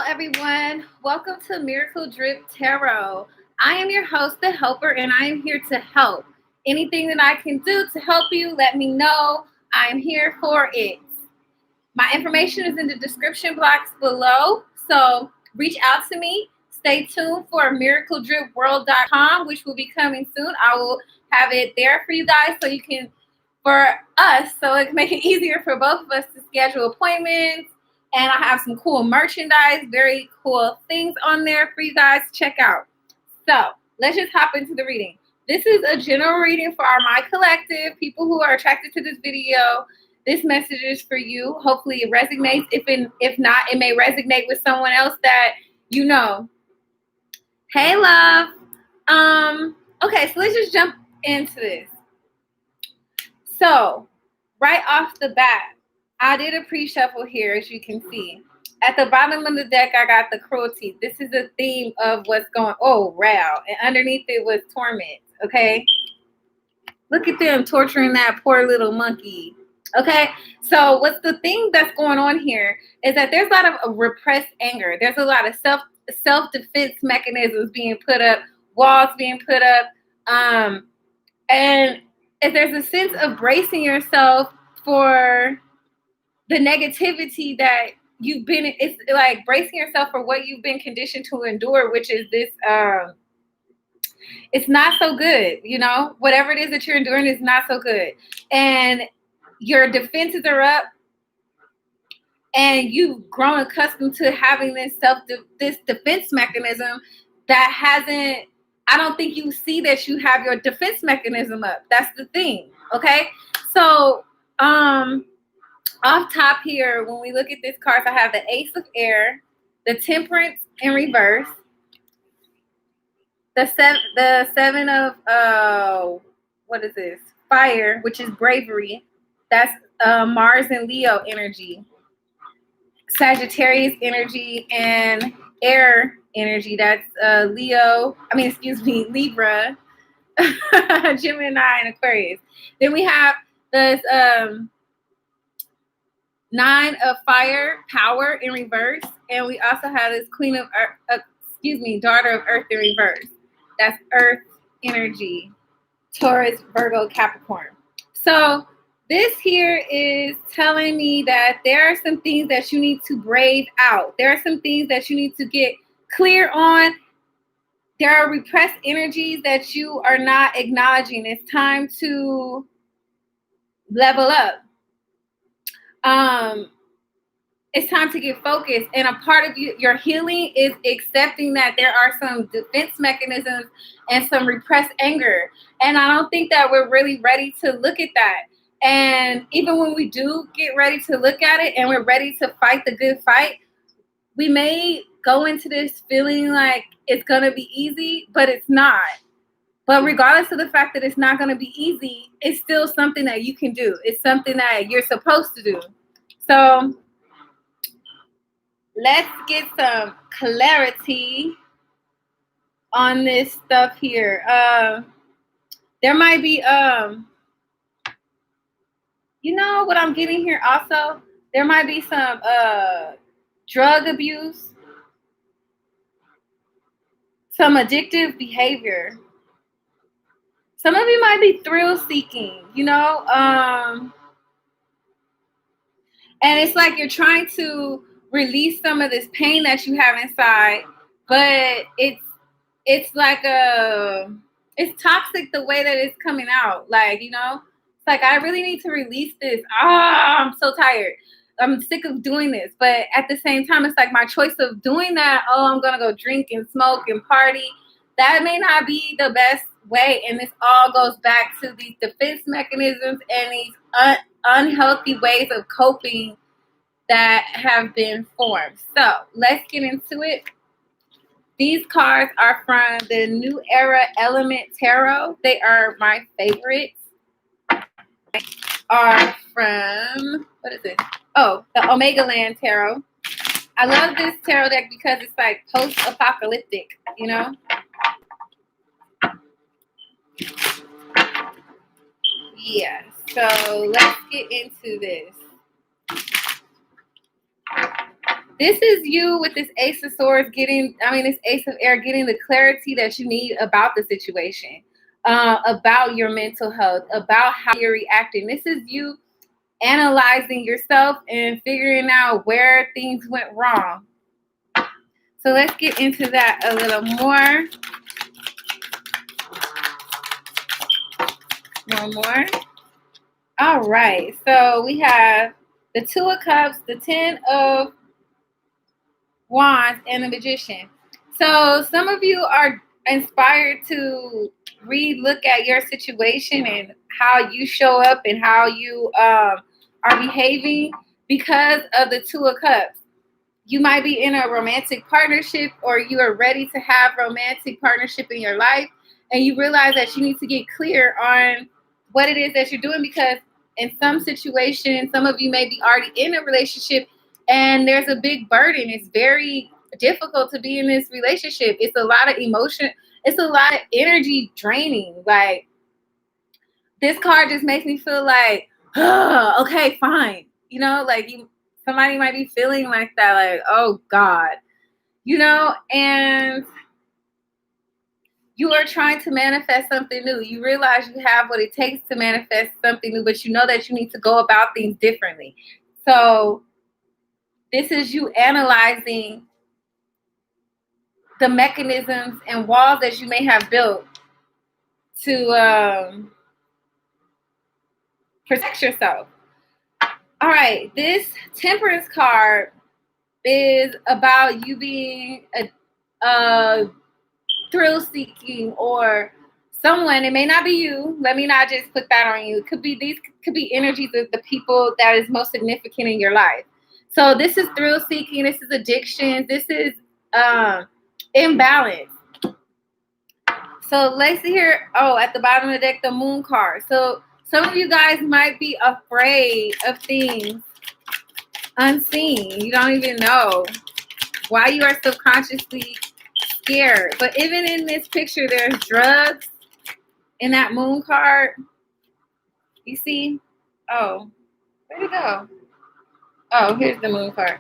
everyone. Welcome to Miracle Drip Tarot. I am your host, the helper, and I am here to help. Anything that I can do to help you, let me know. I am here for it. My information is in the description box below, so reach out to me. Stay tuned for MiracleDRIPWorld.com, which will be coming soon. I will have it there for you guys so it can make it easier for both of us to schedule appointments. And I have some cool merchandise, very cool things on there for you guys to check out. So let's just hop into the reading. This is a general reading for my collective, people who are attracted to this video. This message is for you. Hopefully it resonates. If not, it may resonate with someone else that you know. Hey, love. Okay, so let's just jump into this. So right off the bat, I did a pre-shuffle here, as you can see. At the bottom of the deck, I got the cruelty. This is the theme of what's going on. Oh, wow. And underneath it was torment, okay? Look at them torturing that poor little monkey, okay? So what's the thing that's going on here is that there's a lot of repressed anger. There's a lot of self-defense mechanisms being put up, walls being put up, and if there's a sense of bracing yourself for the negativity that you've been, it's like bracing yourself for what you've been conditioned to endure, which is this, it's not so good, you know, whatever it is that you're enduring is not so good. And your defenses are up and you've grown accustomed to having this defense mechanism that hasn't, I don't think you see that you have your defense mechanism up. That's the thing. Okay. So, off top here, when we look at this card, I have the Ace of Air, the Temperance in reverse, the seven of what is this? Fire, which is bravery. That's Mars and Leo energy, Sagittarius energy, and air energy. That's Libra, Gemini, and Aquarius. Then we have this Nine of Fire, power in reverse, and we also have this Queen of Earth, Daughter of Earth in reverse. That's Earth energy, Taurus, Virgo, Capricorn. So this here is telling me that there are some things that you need to brave out. There are some things that you need to get clear on. There are repressed energies that you are not acknowledging. It's time to level up. It's time to get focused, and a part of your healing is accepting that there are some defense mechanisms and some repressed anger, and I don't think that we're really ready to look at that. And even when we do get ready to look at it and we're ready to fight the good fight, we may go into this feeling like it's gonna be easy, but it's not. But regardless of the fact that it's not going to be easy, it's still something that you can do. It's something that you're supposed to do. So let's get some clarity on this stuff here. There might be, you know what I'm getting here also? There might be some drug abuse, some addictive behavior. Some of you might be thrill seeking, you know, and it's like you're trying to release some of this pain that you have inside, but it's like it's toxic the way that it's coming out. Like, you know, it's like, I really need to release this. I'm so tired. I'm sick of doing this. But at the same time, it's like my choice of doing that. Oh, I'm going to go drink and smoke and party. That may not be the best way, and this all goes back to these defense mechanisms and these unhealthy ways of coping that have been formed. So let's get into it. These cards are from the New Era Element Tarot. They are my favorites. Are from, what is this? Oh, the Omega Land Tarot. I love this tarot deck because it's like post-apocalyptic, you know? Yeah, so let's get into this. This is you with this Ace of Swords this Ace of Air getting the clarity that you need about the situation, about your mental health, about how you're reacting. This is you analyzing yourself and figuring out where things went wrong. So let's get into that a little more. One more. All right. So we have the Two of Cups, the Ten of Wands, and the Magician. So some of you are inspired to re-look at your situation and how you show up and how you are behaving because of the Two of Cups. You might be in a romantic partnership, or you are ready to have romantic partnership in your life, and you realize that you need to get clear on what it is that you're doing, because in some situations, some of you may be already in a relationship and there's a big burden. It's very difficult to be in this relationship. It's a lot of emotion. It's a lot of energy draining. Like, this card just makes me feel like, oh, okay, fine. You know, like somebody might be feeling like that, like, oh God, you know, and you are trying to manifest something new. You realize you have what it takes to manifest something new, but you know that you need to go about things differently. So this is you analyzing the mechanisms and walls that you may have built to protect yourself. All right, this Temperance card is about you being a thrill-seeking, or someone. It may not be you. Let me not just put that on you. These could be energies of the people that is most significant in your life. So this is thrill-seeking. This is addiction. This is imbalance. So let's see here. Oh, at the bottom of the deck, the Moon card. So some of you guys might be afraid of things unseen. You don't even know why you are subconsciously scared. But even in this picture, there's drugs in that Moon card. You see? Oh, where'd it go? Oh, here's the Moon card.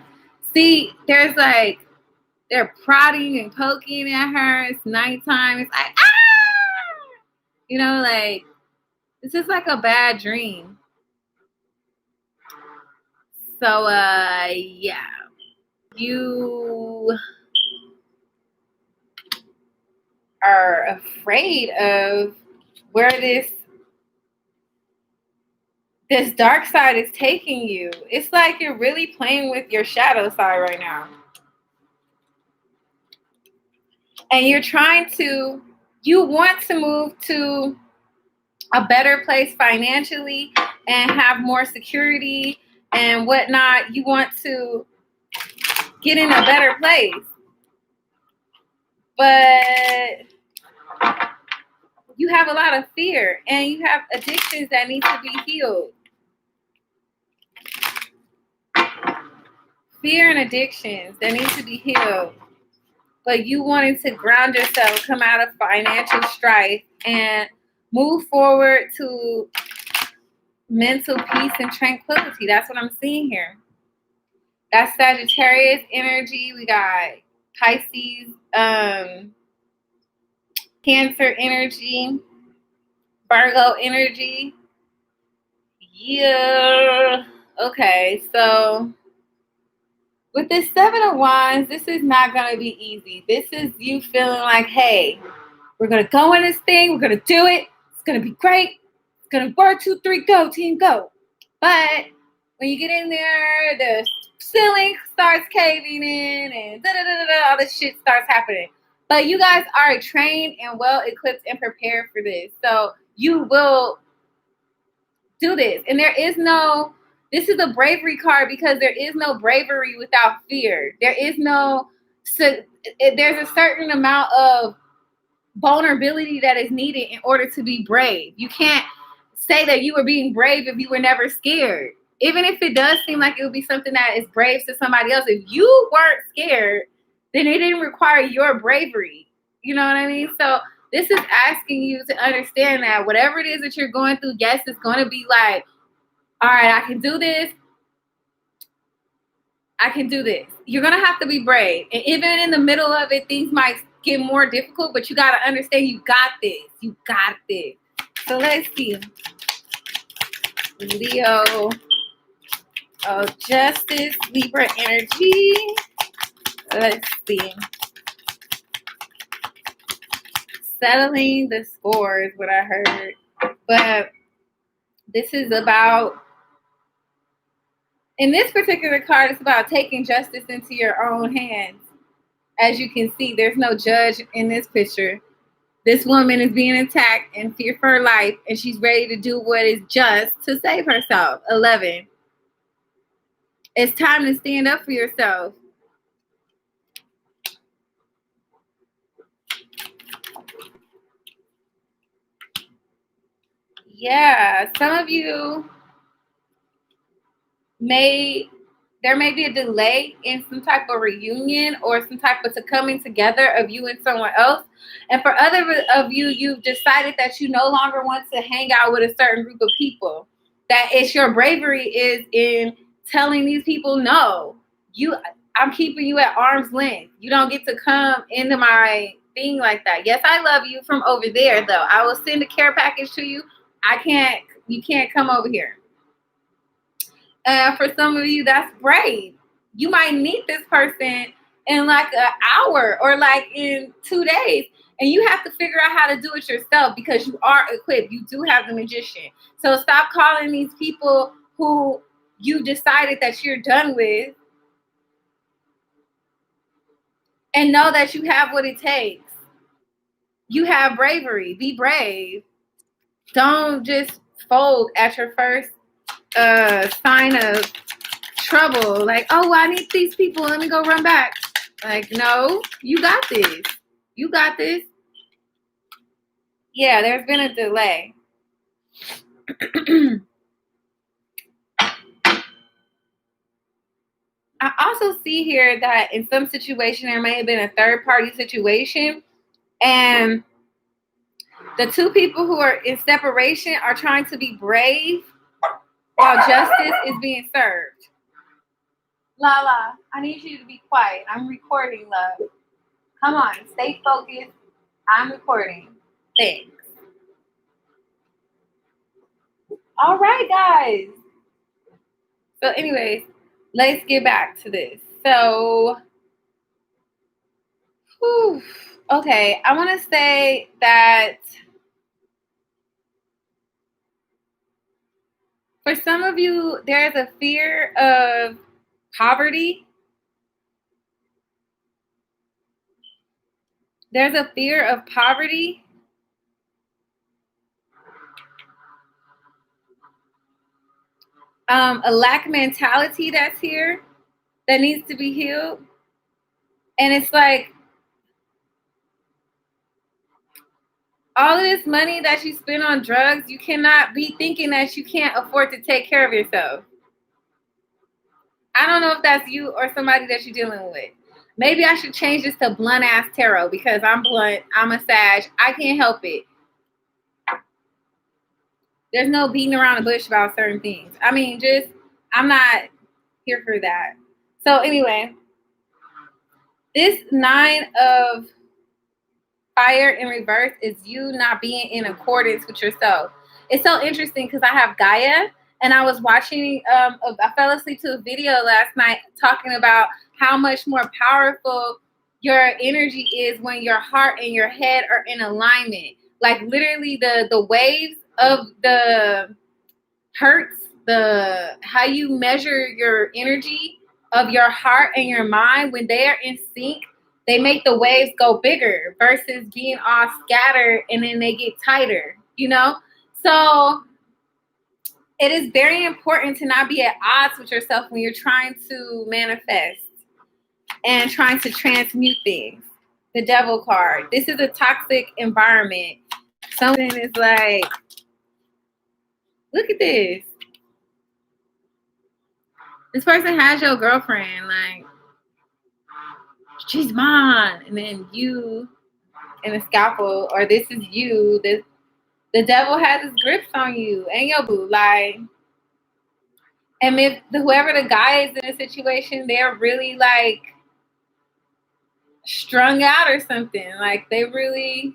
See, there's like, they're prodding and poking at her. It's nighttime. It's like, ah! You know, like, it's just like a bad dream. So, yeah. You are afraid of where this dark side is taking you. It's like you're really playing with your shadow side right now. And you want to move to a better place financially and have more security and whatnot. You want to get in a better place. But you have a lot of fear and you have addictions that need to be healed. Fear and addictions that need to be healed. But you wanting to ground yourself, come out of financial strife, and move forward to mental peace and tranquility. That's what I'm seeing here. That's Sagittarius energy. We got Pisces, Cancer energy, Virgo energy. Yeah. Okay, so with this Seven of Wands, this is not going to be easy. This is you feeling like, hey, we're going to go in this thing. We're going to do it. It's going to be great. It's going to work. 2, 3, go, team, go. But when you get in there, the ceiling starts caving in and all this shit starts happening. But you guys are trained and well-equipped and prepared for this. So you will do this. And this is a bravery card because there is no bravery without fear. There's a certain amount of vulnerability that is needed in order to be brave. You can't say that you were being brave if you were never scared. Even if it does seem like it would be something that is brave to somebody else, if you weren't scared, then it didn't require your bravery. You know what I mean? So this is asking you to understand that whatever it is that you're going through, yes, it's going to be like, all right, I can do this. I can do this. you're going to have to be brave. And even in the middle of it, things might get more difficult, but you got to understand you got this. You got this. So let's see. Leo, Justice, Libra energy. Let's see. Settling the score is what I heard. But this is about, in this particular card, it's about taking justice into your own hands. As you can see, there's no judge in this picture. This woman is being attacked and fear for her life, and she's ready to do what is just to save herself. 11. It's time to stand up for yourself. Yeah, some of you there may be a delay in some type of reunion or some type of coming together of you and someone else. And for other of you, you've decided that you no longer want to hang out with a certain group of people. That it's your bravery is in telling these people, no, I'm keeping you at arm's length. You don't get to come into my thing like that. Yes, I love you from over there, though. I will send a care package to you. You can't come over here. For some of you, that's brave. You might meet this person in like an hour or like in 2 days, and you have to figure out how to do it yourself because you are equipped. You do have the magician. So stop calling these people who you decided that you're done with, and know that you have what it takes. You have bravery. Be brave. Don't just fold at your first sign of trouble. Like, oh, I need these people. Let me go run back. Like, no, you got this. You got this. Yeah, there's been a delay. I also see here that in some situation there may have been a third party situation, and the two people who are in separation are trying to be brave while justice is being served. Lala, I need you to be quiet. I'm recording, love. Come on, stay focused. I'm recording. Thanks. All right, guys. So anyways, let's get back to this. So, okay, I want to say that for some of you, there's a fear of poverty. There's a fear of poverty. A lack mentality that's here that needs to be healed. And it's like all of this money that you spend on drugs, you cannot be thinking that you can't afford to take care of yourself. I don't know if that's you or somebody that you're dealing with. Maybe I should change this to blunt ass tarot because I'm blunt. I'm a Sag. I can't help it. There's no beating around the bush about certain things. I mean, I'm not here for that. So anyway, this 9 of fire in reverse is you not being in accordance with yourself. It's so interesting because I have Gaia, and I was watching, I fell asleep to a video last night talking about how much more powerful your energy is when your heart and your head are in alignment. Like literally the waves of the hertz, how you measure your energy of your heart and your mind, when they are in sync, they make the waves go bigger versus being all scattered and then they get tighter, you know? So it is very important to not be at odds with yourself when you're trying to manifest and trying to transmute things. The Devil card. This is a toxic environment. Something is like, look at this. This person has your girlfriend, like, she's mine. And then you in a scalpel, or this is you. The devil has his grips on you and your boo. Like, And if whoever the guy is in a situation, they're really like strung out or something. Like they really,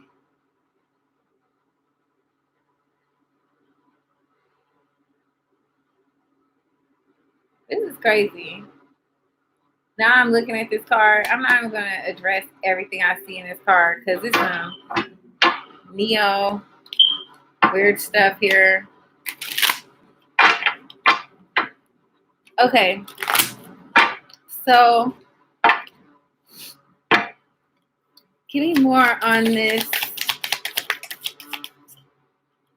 this is crazy. Now I'm looking at this card. I'm not even going to address everything I see in this card because it's neo weird stuff here. Okay. So, give me more on this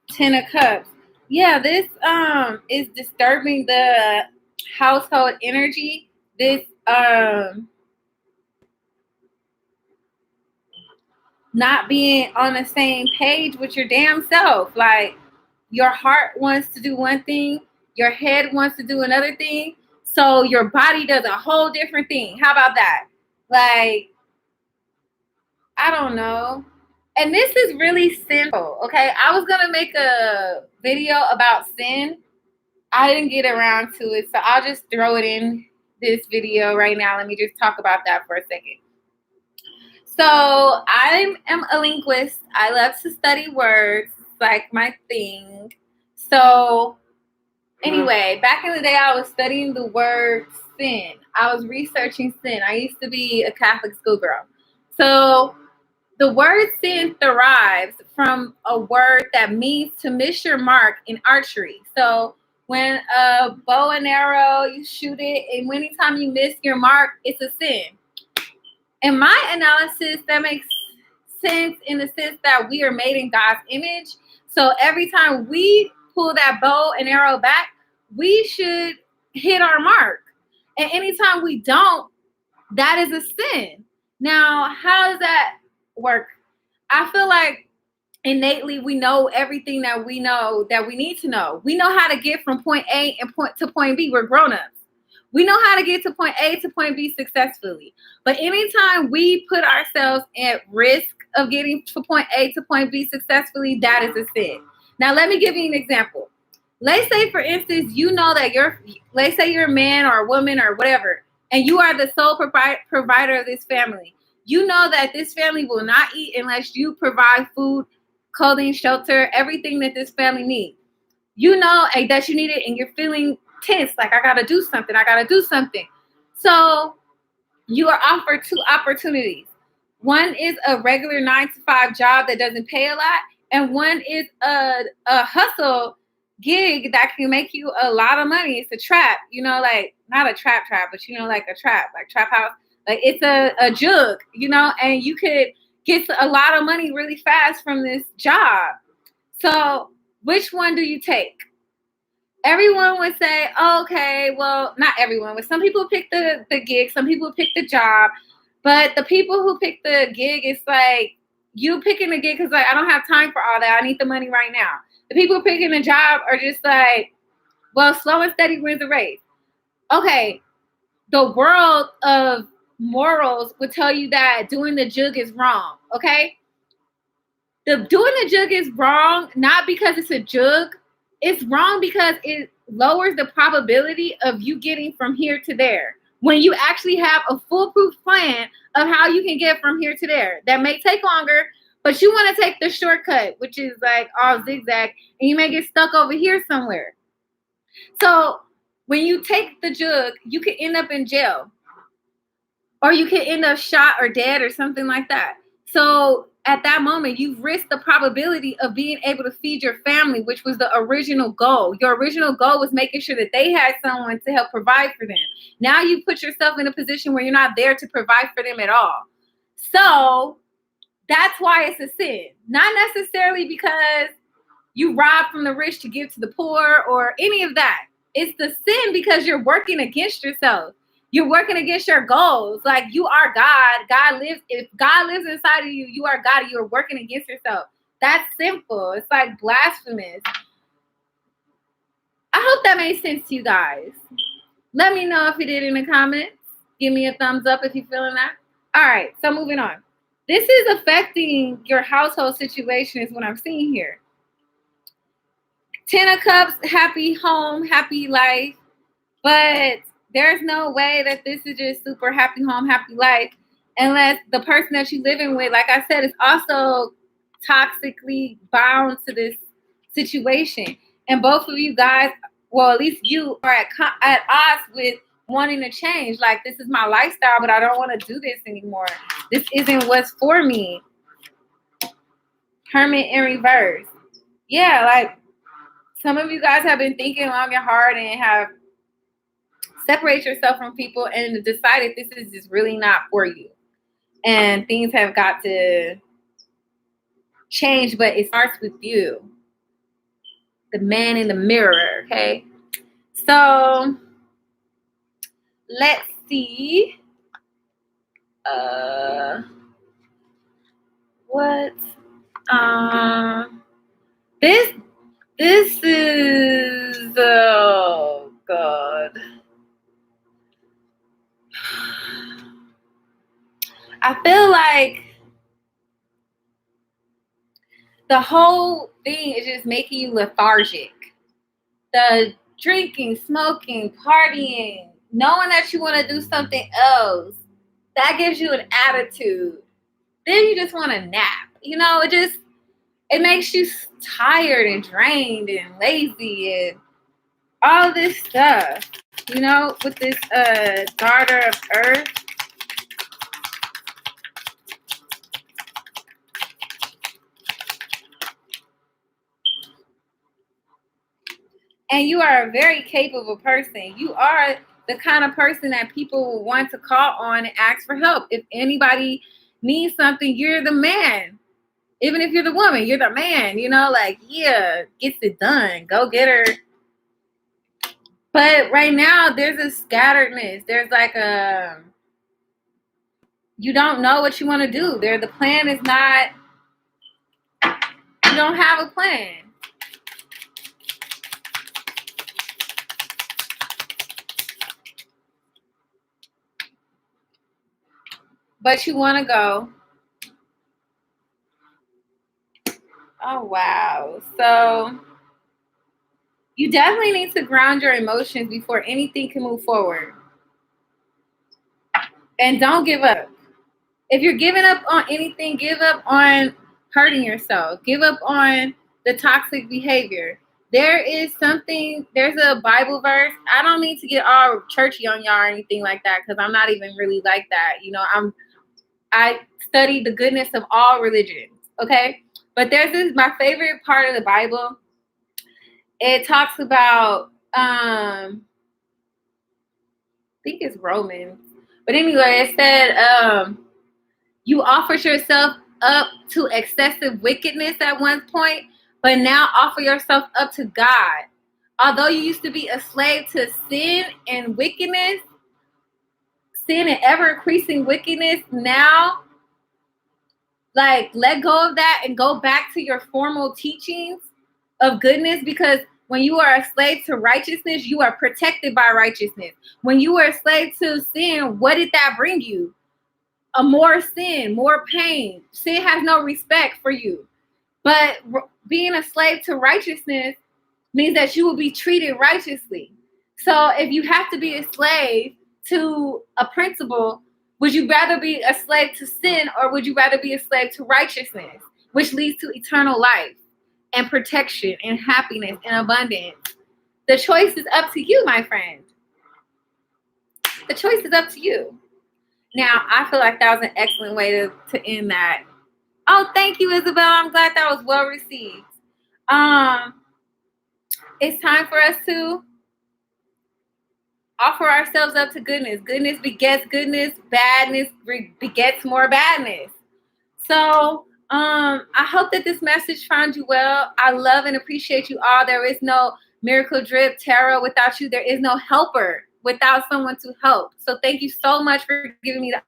Ten of Cups. Yeah, this is disturbing the household energy. This not being on the same page with your damn self. Like your heart wants to do one thing, your head wants to do another thing, so your body does a whole different thing. How about that? Like, I don't know. And this is really simple, okay? I was gonna make a video about sin. I didn't get around to it, so I'll just throw it in this video right now. Let me just talk about that for a second. So I am a linguist. I love to study words. It's like my thing. So anyway, back in the day, I was studying the word sin. I was researching sin. I used to be a Catholic schoolgirl. So the word sin derives from a word that means to miss your mark in archery. So when a bow and arrow, you shoot it, and anytime you miss your mark, it's a sin. In my analysis, that makes sense in the sense that we are made in God's image. So every time we pull that bow and arrow back, we should hit our mark. And anytime we don't, that is a sin. Now, how does that work? I feel like innately we know everything that we know that we need to know. We know how to get from point A and point to point B. We're grown-ups. We know how to get to point A to point B successfully. But anytime we put ourselves at risk of getting to point A to point B successfully, that is a sin. Now, let me give you an example. Let's say, for instance, you know that let's say you're a man or a woman or whatever, and you are the sole provider of this family. You know that this family will not eat unless you provide food, clothing, shelter, everything that this family needs. You know that you need it, and you're feeling tense, like I gotta do something. So you are offered two opportunities. One is a regular 9-to-5 job that doesn't pay a lot, and one is a hustle gig that can make you a lot of money. It's a trap, like not a trap, but like a trap, like trap house. Like it's a jug, and you could get a lot of money really fast from this job. So which one do you take? Everyone would say, oh, okay, well, not everyone, but some people pick the gig, some people pick the job. But the people who pick the gig, it's like you picking the gig because like I don't have time for all that. I need the money right now. The people picking the job are just like, well, slow and steady wins the race. Okay, the world of morals would tell you that doing the jug is wrong, okay? Doing the jug is wrong, not because it's a jug. It's wrong because it lowers the probability of you getting from here to there. When you actually have a foolproof plan of how you can get from here to there. That may take longer, but you want to take the shortcut, which is like all zigzag, and you may get stuck over here somewhere. So when you take the jug, you could end up in jail. Or you could end up shot or dead or something like that. So at that moment, you've risked the probability of being able to feed your family, which was the original goal. Your original goal was making sure that they had someone to help provide for them. Now you put yourself in a position where you're not there to provide for them at all. So that's why it's a sin. Not necessarily because you rob from the rich to give to the poor or any of that. It's the sin because you're working against yourself. You're working against your goals. Like you are God. If God lives inside of you, you are God. You are working against yourself. That's simple. It's like blasphemous. I hope that made sense to you guys. Let me know if you did in the comments. Give me a thumbs up if you're feeling that. All right, so moving on. This is affecting your household situation is what I'm seeing here. 10 of Cups, happy home, happy life. But there's no way that this is just super happy home, happy life, unless the person that you're living with, like I said, is also toxically bound to this situation. And both of you guys, well, at least you are at odds with wanting to change. Like, this is my lifestyle, but I don't want to do this anymore. This isn't what's for me. Hermit in reverse. Yeah, like some of you guys have been thinking long and hard and have separated yourself from people and decided this is just really not for you. And things have got to change, but it starts with you. The man in the mirror, okay? So let's see. What? This is, oh God. I feel like the whole thing is just making you lethargic. The drinking, smoking, partying, knowing that you want to do something else, that gives you an attitude. Then you just want to nap. You know, it makes you tired and drained and lazy and all this stuff. You know, with this daughter of earth. And you are a very capable person. You are the kind of person that people want to call on and ask for help. If anybody needs something, you're the man. Even if you're the woman, you're the man. You know, like, yeah, gets it done. Go get her. But right now, there's a scatteredness. There's like you don't know what you want to do. The plan is not, you don't have a plan. But you want to go. Oh, wow. So you definitely need to ground your emotions before anything can move forward. And don't give up. If you're giving up on anything, give up on hurting yourself. Give up on the toxic behavior. There's a Bible verse. I don't need to get all churchy on y'all or anything like that, because I'm not even really like that. You know, I study the goodness of all religions, okay? But my favorite part of the Bible. It talks about, I think it's Romans. But anyway, it said, you offered yourself up to excessive wickedness at one point, but now offer yourself up to God. Although you used to be a slave to sin and wickedness, sin and ever increasing wickedness, now, like, let go of that and go back to your formal teachings of goodness, because when you are a slave to righteousness, you are protected by righteousness. When you were a slave to sin, what did that bring you? More sin, more pain. Sin has no respect for you. But being a slave to righteousness means that you will be treated righteously. So if you have to be a slave to a principle, would you rather be a slave to sin, or would you rather be a slave to righteousness, which leads to eternal life and protection and happiness and abundance? The choice is up to you, my friend. The choice is up to you. Now, I feel like that was an excellent way to end that. Oh, thank you, Isabel. I'm glad that was well received. It's time for us to offer ourselves up to goodness. Goodness begets goodness. Badness begets more badness. So I hope that this message found you well. I love and appreciate you all. There is no Miracle Drip Tarot without you. There is no helper without someone to help. So thank you so much for giving me the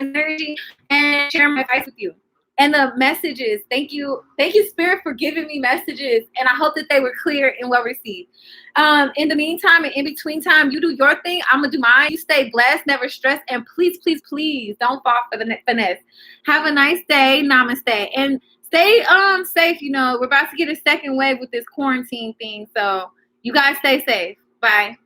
energy and sharing my advice with you. And the messages, thank you, Spirit, for giving me messages. And I hope that they were clear and well received. In the meantime and in between time, you do your thing. I'm going to do mine. You stay blessed, never stressed. And please, please, please don't fall for the finesse. Have a nice day. Namaste. And stay safe. You know, we're about to get a second wave with this quarantine thing. So you guys stay safe. Bye.